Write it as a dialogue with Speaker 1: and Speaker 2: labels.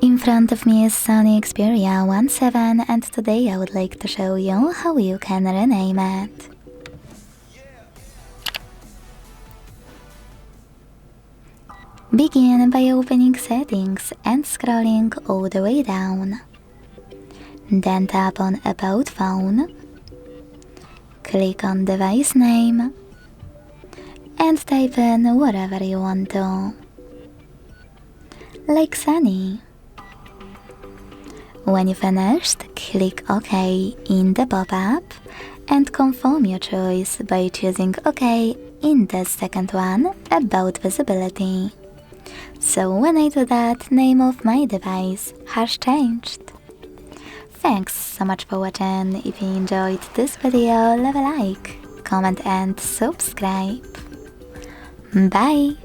Speaker 1: In front of me is SONY Xperia VII and today I would like to show you how you can rename it. Begin by opening Settings and scrolling all the way down. Then tap on About Phone, click on Device Name, and type in whatever you want to, like Sunny. When you finished, click OK in the pop-up and confirm your choice by choosing OK in the second one about visibility. So when I do that, name of my device has changed. Thanks so much for watching. If you enjoyed this video, leave a like, comment and subscribe. Bye!